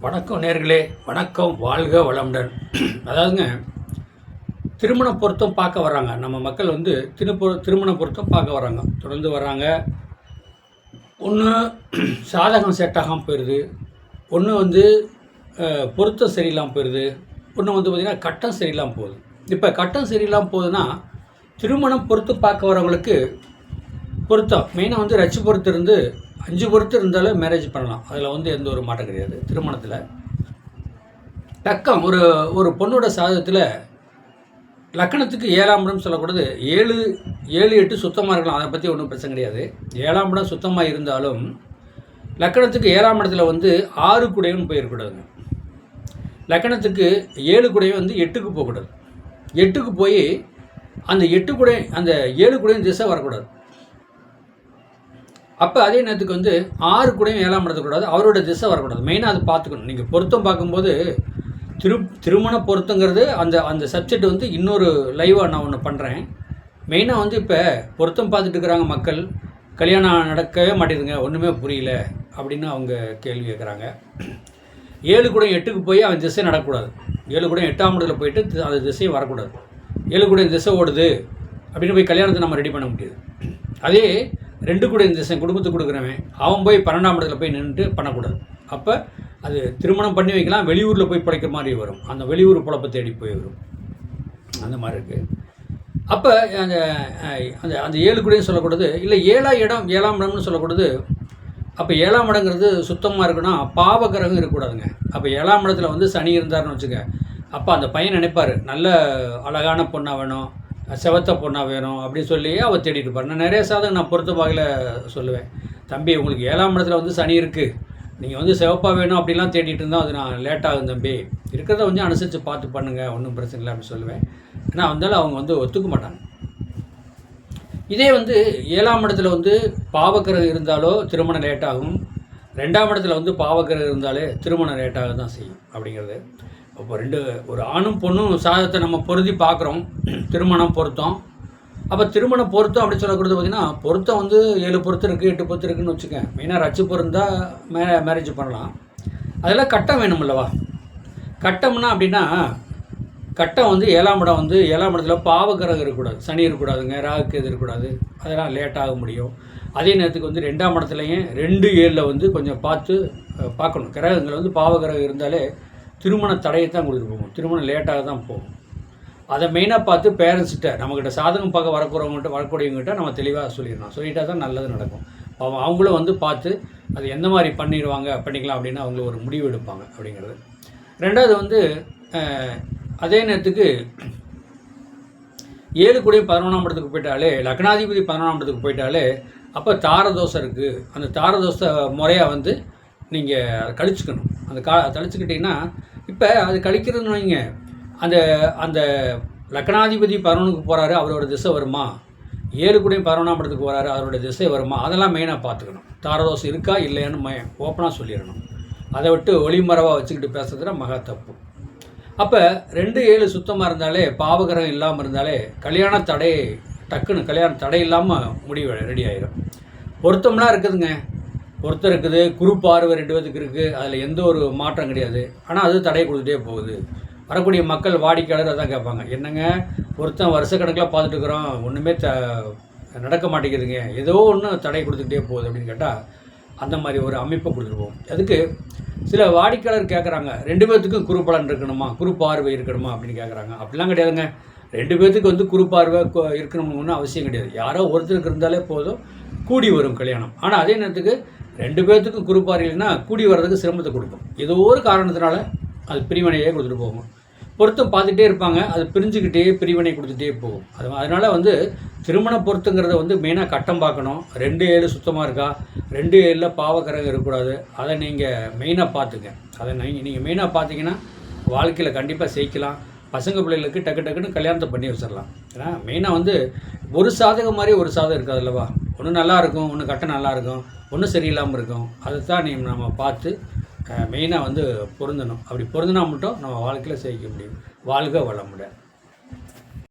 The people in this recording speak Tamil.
வணக்கம் நேர்களே, வணக்கம். வாழ்க வளமுடன். அதாவதுங்க, திருமண பொருத்தம் பார்க்க வர்றாங்க. நம்ம மக்கள் வந்து திருமண பொருத்தம் பார்க்க வர்றாங்க, தொடர்ந்து வர்றாங்க. ஒன்று சாதகம் செட்டாகாமல் போயிடுது, ஒன்று வந்து பொருத்தம் சரியில்லாமல் போயிடுது, ஒன்று வந்து பார்த்திங்கன்னா கட்டம் சரியில்லாமல் போகுது. இப்போ கட்டம் சரியில்லாமல் போகுதுன்னா, திருமணம் பொறுத்து பார்க்க வரவங்களுக்கு பொருத்தம் மெயினாக வந்து ரச்சு பொறுத்து இருந்து 5 பொறுத்து இருந்தாலும் மேரேஜ் பண்ணலாம். அதில் வந்து எந்த ஒரு மாற்றம் கிடையாது. திருமணத்தில் லக்கம் ஒரு பொண்ணோட சாதகத்தில் லக்கணத்துக்கு 7ஆம் இடம் சொல்லக்கூடாது. 7, 8 சுத்தமாக இருக்கலாம், அதை பற்றி ஒன்றும் பிரச்சனை கிடையாது. 7ஆம் இடம் சுத்தமாக இருந்தாலும் லக்கணத்துக்கு 7ஆம் இடத்துல வந்து 6 குடையவன் போயிருக்கூடாதுங்க. லக்கணத்துக்கு 7 குடையவன் வந்து 8க்கு போகக்கூடாது. 8க்கு போய் அந்த 8 குடை அந்த 7 குடையும் திசை வரக்கூடாது. அப்போ அதே நேரத்துக்கு வந்து 6 கூடையும் 7ஆம் இடத்துக்கூடாது, அவரோட திசை வரக்கூடாது. மெயினாக அது பார்த்துக்கணும். நீங்கள் பொருத்தம் பார்க்கும்போது திருமண பொருத்தங்கிறது அந்த சப்ஜெக்ட் வந்து இன்னொரு லைவாக நான் ஒன்று பண்ணுறேன். மெயினாக வந்து இப்போ பொருத்தம் பார்த்துட்டு இருக்கிறாங்க மக்கள், கல்யாணம் நடக்கவே மாட்டேங்குதுங்க, ஒன்றுமே புரியல அப்படின்னு அவங்க கேள்வி கேட்குறாங்க. 7 கூடையும் 8க்கு போய் அவன் திசை நடக்கக்கூடாது. 7 கூடையும் 8ஆம் இடத்துல போயிட்டு அந்த திசையும் வரக்கூடாது. 7 கூடையும் திசை ஓடுது அப்படின்னு போய் கல்யாணத்தை நம்ம ரெடி பண்ண முடியாது. அதே 2 கூடையும் திசை குடும்பத்துக்கு கொடுக்குறவன் அவன் போய் 12ஆம் இடத்துல போய் நின்றுட்டு பண்ணக்கூடாது. அப்போ அது திருமணம் பண்ணி வைக்கலாம், வெளியூரில் போய் பிழைக்கிற மாதிரி வரும், அந்த வெளியூர் பொழப்பை தேடி போய் வரும், அந்த மாதிரி இருக்குது. அப்போ அந்த அந்த அந்த 7 கூடையும் சொல்லக்கூடாது. இல்லை 7ஆம் இடம்னு சொல்லக்கூடாது. அப்போ 7ஆம் இடங்கிறது சுத்தமாக இருக்குன்னா பாவகிரகம் இருக்கக்கூடாதுங்க. அப்போ 7ஆம் இடத்துல வந்து சனி இருந்தார்னு வச்சுக்க, அப்போ அந்த பையன் நினைப்பார், நல்ல அழகான பொண்ணாக வேணும், செவத்த பொண்ணாக வேணும் அப்படின்னு சொல்லி அவள் தேடிட்டு இருப்பார். நான் நிறைய சாதகம் நான் பொறுத்த பாகையில் சொல்லுவேன், தம்பி உங்களுக்கு 7ஆம் இடத்துல வந்து சனி இருக்குது, நீங்கள் வந்து சிவப்பாக வேணும் அப்படிலாம் தேடிட்டு இருந்தால் அது நான் லேட்டாகும் தம்பி, இருக்கிறத கொஞ்சம் அனுசரித்து பார்த்து பண்ணுங்கள், ஒன்றும் பிரச்சனை இல்லை அப்படின்னு சொல்லுவேன். ஏன்னா வந்தாலும் அவங்க வந்து ஒத்துக்க மாட்டாங்க. இதே வந்து 7ஆம் இடத்துல வந்து பாவக்கிரகம் இருந்தாலோ திருமணம் லேட்டாகும், 2ஆம் இடத்துல வந்து பாவக்கிரகம் இருந்தாலே திருமணம் லேட்டாக தான் செய்யும் அப்படிங்கிறது. அப்போ ஒரு ஆணும் பொண்ணும் சாதத்தை நம்ம பொருத்தி பார்க்குறோம், திருமணம் பொருத்தம். அப்போ திருமணம் பொருத்தம் அப்படின்னு சொல்லக்கூடாது. பார்த்திங்கன்னா பொருத்தம் வந்து 7 பொருத்தம் இருக்குது, 8 பொருத்தம் இருக்குதுன்னு வச்சுக்கேன். மெயினாக ரச்சு பொருந்தால் மேரேஜ் பண்ணலாம். அதெல்லாம் கட்டம் வேணுமில்லவா? கட்டம்னா அப்படின்னா கட்டம் வந்து 7ஆம் இடம் வந்து 7ஆம் இடத்துல பாவக்கிரகம் இருக்கக்கூடாது, சனி இருக்கக்கூடாதுங்க, ராகுக்கு எது இருக்கக்கூடாது, அதெல்லாம் லேட்டாக முடியும். அதே நேரத்துக்கு வந்து 2ஆம் இடத்துலையும் 2, 7 வந்து கொஞ்சம் பார்க்கணும். கிரகங்கள் வந்து பாவகிரகம் இருந்தாலே திருமண தடையை தான் கொடுத்துட்டு போகும், திருமணம் லேட்டாக தான் போகும். அதை மெயினாக பார்த்து பேரண்ட்ஸ்கிட்ட, நம்மக்கிட்ட சாதகம் பார்க்க வரக்கூடியவங்ககிட்ட நம்ம தெளிவாக சொல்லிட்டா தான் நல்லது நடக்கும். அவங்களும் வந்து பார்த்து அது எந்த மாதிரி பண்ணிக்கலாம் அப்படின்னு அவங்க ஒரு முடிவு எடுப்பாங்க அப்படிங்கிறது. ரெண்டாவது வந்து அதே நேரத்துக்கு 7 கூடையும் 11ஆம் இடத்துக்கு போயிட்டாலே, லக்னாதிபதி 11ஆம் இடத்துக்கு போயிட்டாலே அப்போ தாரதோஷம் இருக்குது. அந்த தாரதோஷ முறையாக வந்து நீங்கள் அதை கழிச்சுக்கணும். அந்த கழிச்சுக்கிட்டிங்கன்னா இப்போ அது கழிக்கிறதுன்னு வைங்க, அந்த லக்னாதிபதி 11க்கு போகிறாரு, அவரோட திசை வருமா, 7 கூடையும் 11ஆம் இடத்துக்கு போகிறாரு, அவரோட திசை வருமா, அதெல்லாம் மெயினாக பார்த்துக்கணும். தாரதோஷம் இருக்கா இல்லையான்னு ஓப்பனாக சொல்லிடணும். அதை விட்டு ஒளிமறைவாக வச்சுக்கிட்டு பேசுறதுனா மகா தப்பு. அப்போ 2, 7 சுத்தமாக இருந்தாலே, பாவகிரகம் இல்லாமல் இருந்தாலே கல்யாண தடை இல்லாமல் முடிவு ரெடி ஆகிடும். பொருத்தம்லாம் இருக்குதுங்க, பொருத்தம் இருக்குது, குரு பார்வை 2 பேத்துக்கு இருக்குது, அதில் எந்த ஒரு மாற்றம் கிடையாது. ஆனால் அது தடை கொடுத்துட்டே போகுது. வரக்கூடிய மக்கள் வாடிக்கையாளர் தான் கேட்பாங்க, என்னங்க பொருத்தம் வருஷக்கணக்கில் பார்த்துட்டு இருக்கிறோம், ஒன்றுமே நடக்க மாட்டேங்குதுங்க, ஏதோ ஒன்று தடை கொடுத்துக்கிட்டே போகுது அப்படின்னு கேட்டால் அந்த மாதிரி ஒரு அமைப்பை கொடுத்துட்டு போகும். அதுக்கு சில வாடிக்கையாளர் கேட்குறாங்க, 2 பேர்த்துக்கும் குரு பலன் இருக்கணுமா, குரு பார்வை இருக்கணுமா அப்படின்னு கேட்குறாங்க. அப்படிலாம் கிடையாதுங்க. 2 பேர்த்துக்கு வந்து குரு பார்வை இருக்கணும்னு ஒன்றும் அவசியம் கிடையாது. யாரோ ஒருத்தருக்கு இருந்தாலே போதும், கூடி வரும் கல்யாணம். ஆனால் அதே நேரத்துக்கு 2 பேர்த்துக்கும் குரு பார்வை இல்லைன்னா கூடி வர்றதுக்கு சிரமத்தை கொடுக்கும். ஏதோ ஒரு காரணத்தினால அது பிரிவினையே கொடுத்துட்டு போகும். பொருத்தம் பார்த்துட்டே இருப்பாங்க, அது பிரிஞ்சுக்கிட்டே பிரிவினை கொடுத்துட்டே போகும். அதனால் வந்து திருமண பொருத்தங்கிறத வந்து மெயினாக கட்டம் பார்க்கணும். 2, 7 சுத்தமாக இருக்கா, 2, 7 பாவக்கிரகம் இருக்கக்கூடாது, அதை நீங்கள் மெயினாக பார்த்துங்க. அதை நீங்கள் மெயினாக பார்த்தீங்கன்னா வாழ்க்கையில் கண்டிப்பாக ஜெயிக்கலாம். பசங்க பிள்ளைகளுக்கு டக்குன்னு கல்யாணத்தை பண்ணி வச்சிடலாம். ஏன்னா மெயினாக வந்து ஒரு சாதகம் மாதிரி ஒரு சாதகம் இருக்காது அல்லவா? ஒன்று நல்லா இருக்கும், ஒன்று கட்டம் நல்லா இருக்கும், ஒன்று சரியில்லாமல் இருக்கும். அதை தான் நம்ம பார்த்து மெயினாக வந்து பொருந்தணும். அப்படி பொருந்தினா மட்டும் நம்ம வாழ்க்கையில் ஜெயிக்க முடியும். வாழ்க வளமுடன்.